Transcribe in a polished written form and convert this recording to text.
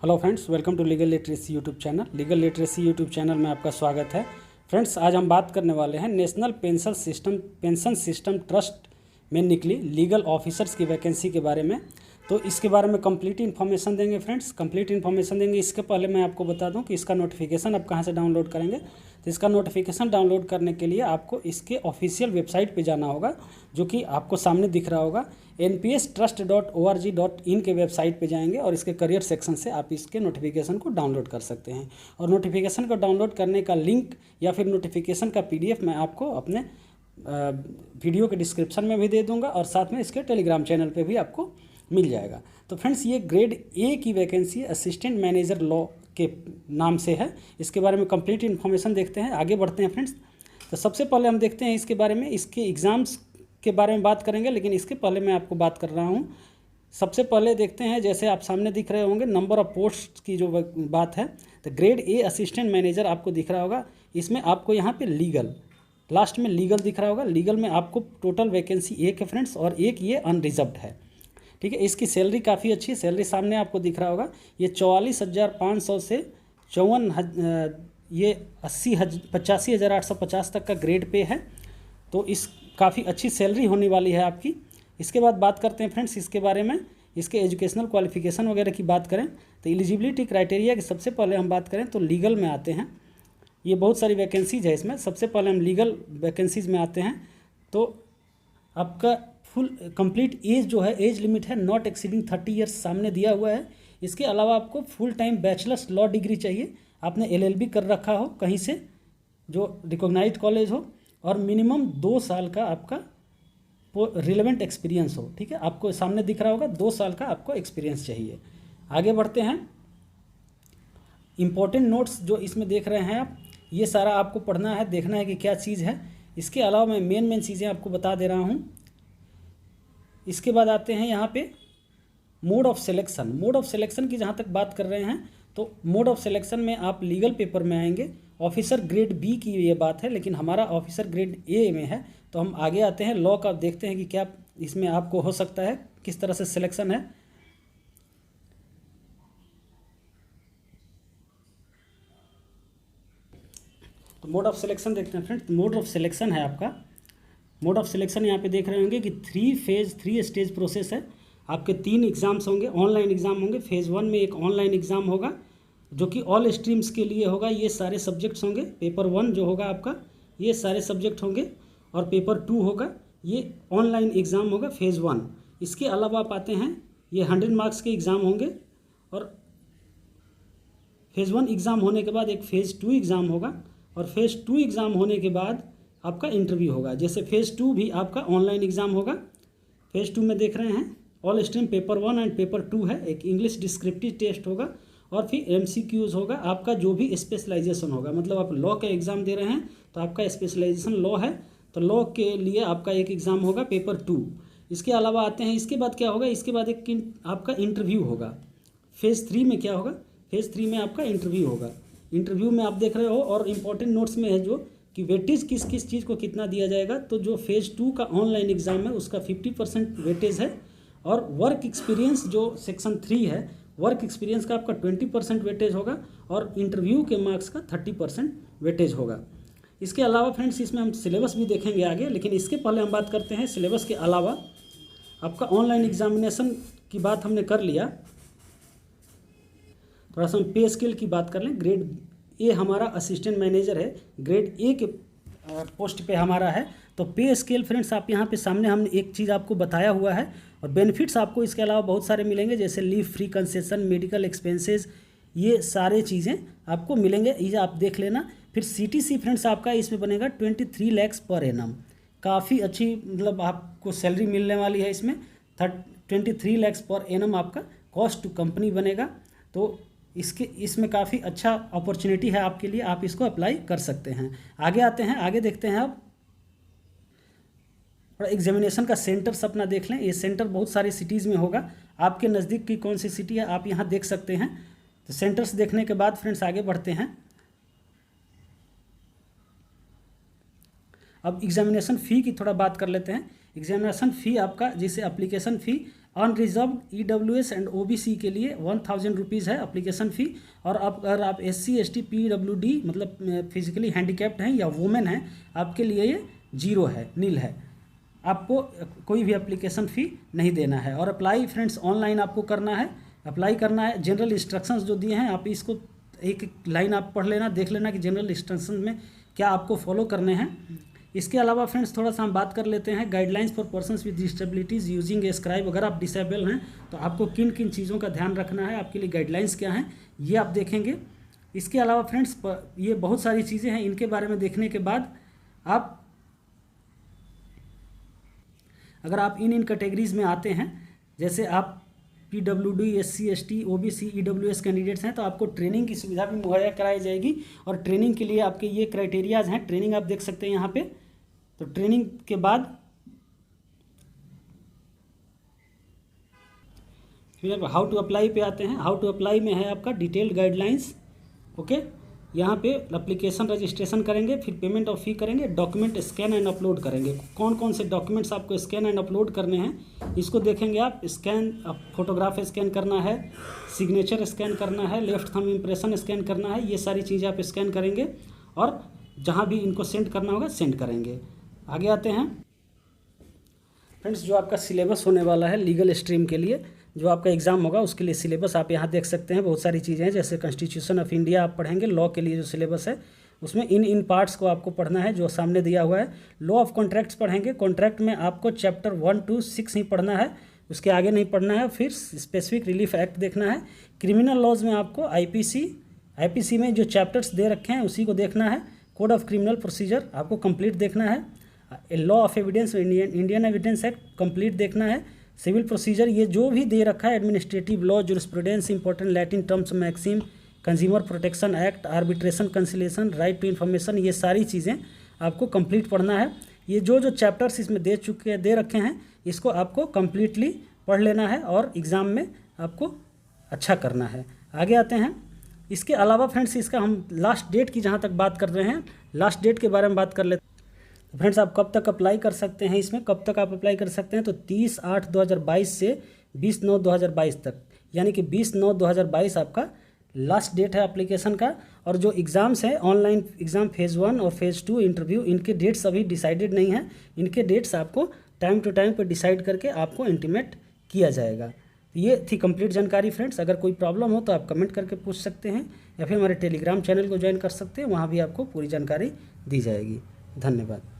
Hello friends, welcome to legal literacy YouTube channel. Legal literacy YouTube channel में आपका स्वागत है। फ्रेंड्स, आज हम बात करने वाले हैं नेशनल पेंशन सिस्टम ट्रस्ट में निकली लीगल ऑफिसर्स की वैकेंसी के बारे में। तो इसके बारे में कंप्लीट इन्फॉर्मेशन देंगे फ्रेंड्स, कंप्लीट इन्फॉर्मेशन देंगे। इसके पहले मैं आपको बता दूं कि इसका नोटिफिकेशन आप कहां से डाउनलोड करेंगे। तो इसका नोटिफिकेशन डाउनलोड करने के लिए आपको इसके ऑफिशियल वेबसाइट पे जाना होगा, जो कि आपको सामने दिख रहा होगा। npstrust.org.in के वेबसाइट पे जाएंगे और इसके करियर सेक्शन से आप इसके नोटिफिकेशन को डाउनलोड कर सकते हैं। और नोटिफिकेशन को डाउनलोड करने का लिंक या फिर नोटिफिकेशन का PDF मैं आपको अपने वीडियो के डिस्क्रिप्शन में भी दे दूंगा और साथ में इसके टेलीग्राम चैनल पे भी आपको मिल जाएगा। तो फ्रेंड्स, ये ग्रेड ए की वैकेंसी असिस्टेंट मैनेजर लॉ के नाम से है। इसके बारे में कंप्लीट इन्फॉर्मेशन देखते हैं, आगे बढ़ते हैं फ्रेंड्स। तो सबसे पहले हम देखते हैं इसके बारे में, इसके एग्ज़ाम्स के बारे में बात करेंगे, लेकिन इसके पहले मैं आपको बात कर रहा हूँ। सबसे पहले देखते हैं, जैसे आप सामने दिख रहे होंगे नंबर ऑफ पोस्ट की जो बात है, तो ग्रेड ए असिस्टेंट मैनेजर आपको दिख रहा होगा। इसमें आपको यहाँ पे लीगल, लास्ट में लीगल दिख रहा होगा। लीगल में आपको टोटल वैकेंसी एक है फ्रेंड्स, और एक ये अनरिजर्व्ड है। ठीक है, इसकी सैलरी काफ़ी अच्छी है। सैलरी सामने आपको दिख रहा होगा। ये 44,500 से 85,850 तक का ग्रेड पे है। तो इस काफ़ी अच्छी सैलरी होने वाली है आपकी। इसके बाद बात करते हैं फ्रेंड्स इसके बारे में, इसके एजुकेशनल क्वालिफिकेशन वगैरह की बात करें तो एलिजिबिलिटी क्राइटेरिया की सबसे पहले हम बात करें तो लीगल में आते हैं। ये बहुत सारी वैकेंसीज है इसमें। सबसे पहले हम लीगल वैकेंसीज में आते हैं। तो आपका फुल कंप्लीट एज जो है, एज लिमिट है नॉट एक्सीडिंग 30 ईयर्स सामने दिया हुआ है। इसके अलावा आपको full time bachelors law degree चाहिए, आपने LLB कर रखा हो कहीं से, जो रिकॉग्नाइज्ड कॉलेज हो, और मिनिमम 2 साल का आपका रिलेवेंट एक्सपीरियंस हो। ठीक है, आपको सामने दिख रहा होगा 2 साल का आपको एक्सपीरियंस चाहिए। आगे बढ़ते हैं। इंपॉर्टेंट नोट्स जो इसमें देख रहे हैं आप, ये सारा आपको पढ़ना है, देखना है कि क्या चीज़ है। इसके अलावा मैं मेन चीज़ें आपको बता दे रहा हूँ। इसके बाद आते हैं यहाँ पे mode of selection. Mode of selection की जहाँ तक बात कर रहे हैं तो मोड ऑफ सिलेक्शन में आप लीगल पेपर में आएंगे। ऑफिसर ग्रेड B की ये बात है, लेकिन हमारा ऑफिसर ग्रेड A में है। तो हम आगे आते हैं लॉ का, देखते हैं कि क्या इसमें आपको हो सकता है, किस तरह से सिलेक्शन है। तो मोड ऑफ सिलेक्शन देखते हैं फ्रेंड्स। मोड ऑफ सिलेक्शन है आपका, मोड ऑफ सिलेक्शन यहाँ पे देख रहे होंगे कि 3 स्टेज प्रोसेस है। आपके 3 एग्ज़ाम्स होंगे, ऑनलाइन एग्ज़ाम होंगे। फेज़ 1 में एक ऑनलाइन एग्ज़ाम होगा जो कि ऑल स्ट्रीम्स के लिए होगा। ये सारे सब्जेक्ट्स होंगे। पेपर 1 जो होगा आपका, ये सारे सब्जेक्ट होंगे, और पेपर 2 होगा, ये ऑनलाइन एग्ज़ाम होगा फेज़ 1। इसके अलावा आप आते हैं, ये 100 मार्क्स के एग्ज़ाम होंगे, और फेज़ 1 एग्ज़ाम होने के बाद एक फेज़ 2 एग्ज़ाम होगा, और फेज़ 2 एग्ज़ाम होने के बाद आपका इंटरव्यू होगा। जैसे फेज़ 2 भी आपका ऑनलाइन एग्ज़ाम होगा। फेज़ 2 में देख रहे हैं all stream paper 1 and paper 2 है। एक इंग्लिश डिस्क्रिप्टिव टेस्ट होगा, और फिर MCQs होगा। आपका जो भी स्पेशलाइजेशन होगा, मतलब आप लॉ का एग्ज़ाम दे रहे हैं तो आपका स्पेशलाइजेशन लॉ है, तो लॉ के लिए आपका एक एग्ज़ाम होगा पेपर 2। इसके अलावा आते हैं, इसके बाद क्या होगा, इसके बाद एक आपका इंटरव्यू होगा। फेज़ 3 में क्या होगा, फेज़ 3 में आपका इंटरव्यू होगा। इंटरव्यू में आप देख रहे हो, और इम्पोर्टेंट नोट्स में है जो कि वेटेज किस किस चीज़ को कितना दिया जाएगा। तो जो फेज़ 2 का ऑनलाइन एग्ज़ाम है उसका 50% वेटेज है, और वर्क एक्सपीरियंस जो सेक्शन 3 है, वर्क एक्सपीरियंस का आपका 20% वेटेज होगा, और इंटरव्यू के मार्क्स का 30% वेटेज होगा। इसके अलावा फ्रेंड्स, इसमें हम सिलेबस भी देखेंगे आगे, लेकिन इसके पहले हम बात करते हैं सिलेबस के अलावा आपका ऑनलाइन एग्जामिनेशन की बात हमने कर लिया। थोड़ा सा हम पे स्केल की बात कर लें। ग्रेड ए हमारा असिस्टेंट मैनेजर है, ग्रेड ए के पोस्ट पे हमारा है। तो पे स्केल फ्रेंड्स, आप यहाँ पे सामने हमने एक चीज़ आपको बताया हुआ है, और बेनिफिट्स आपको इसके अलावा बहुत सारे मिलेंगे, जैसे leave free concession, medical expenses, ये सारे चीज़ें आपको मिलेंगे। ये आप देख लेना। फिर CTC फ्रेंड्स आपका इसमें बनेगा 23 लाख पर एनम। काफ़ी अच्छी, मतलब आपको सैलरी मिलने वाली है इसमें। 23 लाख पर एनम आपका कॉस्ट टू कंपनी बनेगा। तो इसमें काफ़ी अच्छा अपॉर्चुनिटी है आपके लिए, आप इसको अप्लाई कर सकते हैं। आगे आते हैं, आगे देखते हैं आप। और एग्जामिनेशन का सेंटर्स अपना देख लें। ये सेंटर बहुत सारी सिटीज़ में होगा। आपके नज़दीक की कौन सी सिटी है आप यहाँ देख सकते हैं। तो सेंटर्स देखने के बाद फ्रेंड्स आगे बढ़ते हैं। अब एग्जामिनेशन फ़ी की थोड़ा बात कर लेते हैं। एग्जामिनेशन फ़ी आपका, जैसे application fee unreserved EWS and OBC के लिए 1000 रुपीज़ है एप्लीकेशन फ़ी। और अगर आप SC ST PWD मतलब फिजिकली हैंडीकैप्ड हैं या वुमेन हैं, आपके लिए ये 0 है, नील है। आपको कोई भी एप्लीकेशन फ़ी नहीं देना है। और अप्लाई फ्रेंड्स ऑनलाइन आपको करना है, अप्लाई करना है। जनरल इंस्ट्रक्शंस जो दिए हैं आप इसको एक लाइन आप पढ़ लेना, देख लेना कि जनरल इंस्ट्रक्शन में क्या आपको फॉलो करने हैं। इसके अलावा फ्रेंड्स थोड़ा सा हम बात कर लेते हैं guidelines for persons with disabilities using A scribe. अगर आप डिसेबल हैं तो आपको किन किन चीज़ों का ध्यान रखना है, आपके लिए गाइडलाइंस क्या हैं, ये आप देखेंगे। इसके अलावा फ्रेंड्स ये बहुत सारी चीज़ें हैं, इनके बारे में देखने के बाद आप अगर आप इन कैटेगरीज़ में आते हैं, जैसे आप PWD SC ST OBC EWS candidates हैं, तो आपको ट्रेनिंग की सुविधा भी मुहैया कराई जाएगी। और ट्रेनिंग के लिए आपके ये क्राइटेरियाज हैं, ट्रेनिंग आप देख सकते हैं यहाँ पे। तो ट्रेनिंग के बाद फिर हाउ टू अप्लाई पे आते हैं। हाउ टू अप्लाई में है आपका डिटेल्ड गाइडलाइंस। ओके, यहाँ पे एप्लीकेशन रजिस्ट्रेशन करेंगे, फिर पेमेंट ऑफ फ़ी करेंगे, डॉक्यूमेंट स्कैन एंड अपलोड करेंगे। कौन कौन से डॉक्यूमेंट्स आपको स्कैन एंड अपलोड करने हैं इसको देखेंगे आप। स्कैन, फोटोग्राफ स्कैन करना है, सिग्नेचर स्कैन करना है, लेफ्ट थंब इम्प्रेशन स्कैन करना है, ये सारी चीज़ें आप स्कैन करेंगे और जहाँ भी इनको सेंड करना होगा सेंड करेंगे। आगे आते हैं फ्रेंड्स, जो आपका सिलेबस होने वाला है लीगल स्ट्रीम के लिए, जो आपका एग्ज़ाम होगा उसके लिए सिलेबस आप यहाँ देख सकते हैं। बहुत सारी चीज़ें हैं, जैसे कॉन्स्टिट्यूशन ऑफ इंडिया आप पढ़ेंगे। लॉ के लिए जो सिलेबस है उसमें इन पार्ट्स को आपको पढ़ना है जो सामने दिया हुआ है। लॉ ऑफ कॉन्ट्रैक्ट्स पढ़ेंगे। कॉन्ट्रैक्ट में आपको चैप्टर 1 to 6 ही पढ़ना है, उसके आगे नहीं पढ़ना है। फिर स्पेसिफिक रिलीफ एक्ट देखना है। क्रिमिनल लॉज में आपको IPC में जो चैप्टर्स दे रखे हैं उसी को देखना है। कोड ऑफ क्रिमिनल प्रोसीजर आपको कंप्लीट देखना है। Law of evidence, Indian evidence act complete देखना है। सिविल प्रोसीजर, ये जो भी दे रखा है, administrative law, jurisprudence, important Latin terms, maxim, consumer protection act, arbitration, conciliation, right to information, ये सारी चीज़ें आपको कंप्लीट पढ़ना है। ये जो चैप्टर्स इसमें दे रखे हैं इसको आपको कंप्लीटली पढ़ लेना है और एग्ज़ाम में आपको अच्छा करना है। आगे आते हैं। इसके अलावा फ्रेंड्स, इसका हम लास्ट डेट की जहाँ तक बात कर रहे हैं, लास्ट डेट के बारे में बात कर लेते हैं। फ्रेंड्स, आप कब तक अप्लाई कर सकते हैं इसमें, कब तक आप अप्लाई कर सकते हैं, तो 30/8/2022 से 20/9/2022 तक, यानी कि 20/9/2022 आपका लास्ट डेट है एप्लीकेशन का। और जो एग्ज़ाम्स हैं, ऑनलाइन एग्ज़ाम फेज़ 1 और फेज़ 2 इंटरव्यू, इनके डेट्स अभी डिसाइडेड नहीं हैं। इनके डेट्स आपको टाइम टू टाइम पर डिसाइड करके आपको इंटीमेट किया जाएगा। ये थी कंप्लीट जानकारी फ्रेंड्स। अगर कोई प्रॉब्लम हो तो आप कमेंट करके पूछ सकते हैं या फिर हमारे टेलीग्राम चैनल को ज्वाइन कर सकते हैं, वहाँ भी आपको पूरी जानकारी दी जाएगी। धन्यवाद।